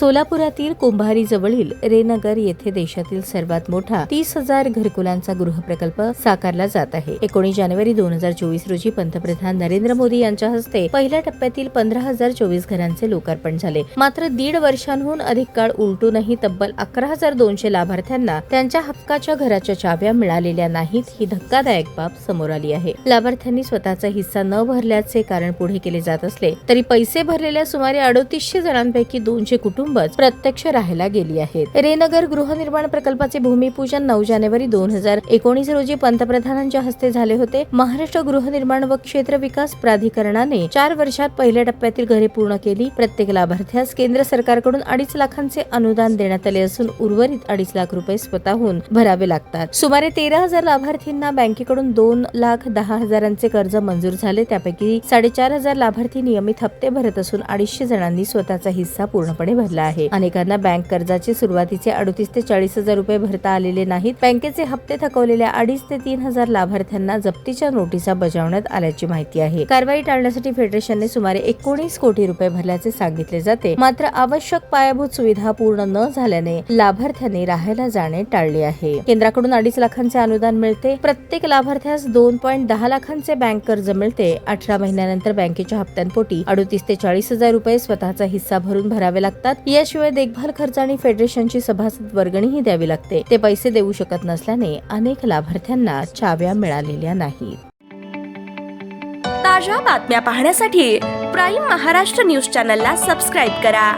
सोलापुरातील कुंभारी जवळील रेनगर येथे देशातील सर्वात मोठा 30,000 घरकुलांचा गृहप्रकल्प साकारला जात आहे। 19 जानेवारी 2024 रोजी पंतप्रधान नरेंद्र मोदी यांच्या हस्ते पहिल्या टप्प्यातील 15,024 घरांचे लोकार्पण झाले। मात्र 1.5 वर्षांहून अधिक काळ उलटूनही तब्बल 11,200 लाभार्थ्यांना त्यांच्या हक्काच्या घराच्या चाव्या मिळालेल्या नाहीत, ही धक्कादायक बाब समोर आली आहे। लाभार्थ्यांनी स्वतःचा हिस्सा न भरल्याचे कारण पुढे केले जात असले तरी पैसे भरलेल्या सुमारे 3800 जणांपैकी 200 कुटुंबच प्रत्यक्ष राहायला गेली आहेत। रेनगर गृहनिर्माण प्रकल्पाचे भूमिपूजन 9 जानेवारी 2019 रोजी पंतप्रधानांच्या हस्ते झाले होते। महाराष्ट्र गृहनिर्माण व क्षेत्र विकास प्राधिकरणाने 4 वर्षात पहिल्या टप्प्यातील घरे पूर्ण केली। प्रत्येक लाभार्थ्यास केंद्र सरकारकडून 2.5 लाखांचे अनुदान देण्यात आले असून उर्वरित 2.5 लाख रुपये स्वतःहून भरावे लागतात। सुमारे 13,000 लाभार्थींना बँकेकडून 2,10,000चे कर्ज मंजूर झाले। त्यापैकी 4,500 लाभार्थी नियमित हप्ते भरत असून 250 जणांनी स्वतःचा हिस्सा पूर्णपणे भरला आहे। अनेकांना बँक कर्जाचे सुरुवातीचे 38 ते 40,000 रुपये भरता आलेले नाहीत। बँकेचे हप्ते थकवलेल्या 2,500 ते 3,000 लाभार्थ्यांना जप्तीच्या नोटिसा बजावण्यात आल्याची माहिती आहे। कारवाई टाळण्यासाठी फेडरेशनने सुमारे 19 कोटी रुपये भरल्याचे सांगितले जाते। मात्र आवश्यक पायाभूत सुविधा पूर्ण न झाल्याने लाभार्थ्यांनी राहायला जाणे टाळले आहे। केंद्राकडून 2.5 लाखांचे अनुदान मिळते। प्रत्येक लाभार्थ्यास 2.10 लाखांचे बँक कर्ज मिळते। 18 महिन्यानंतर बँकेच्या हप्त्यांपोटी 38 ते 40,000 रुपये स्वतःचा हिस्सा भरून भरावे लागतात। याशिवाय देखभाल खर्च आणि फेडरेशनची सभासद वर्गणीही द्यावी लागते। ते पैसे देऊ शकत नसल्याने अनेक लाभार्थ्यांना चाव्या मिळालेल्या नाहीत। ताज्या बातम्या पाहण्यासाठी प्राईम महाराष्ट्र न्यूज चॅनलला सबस्क्राईब करा।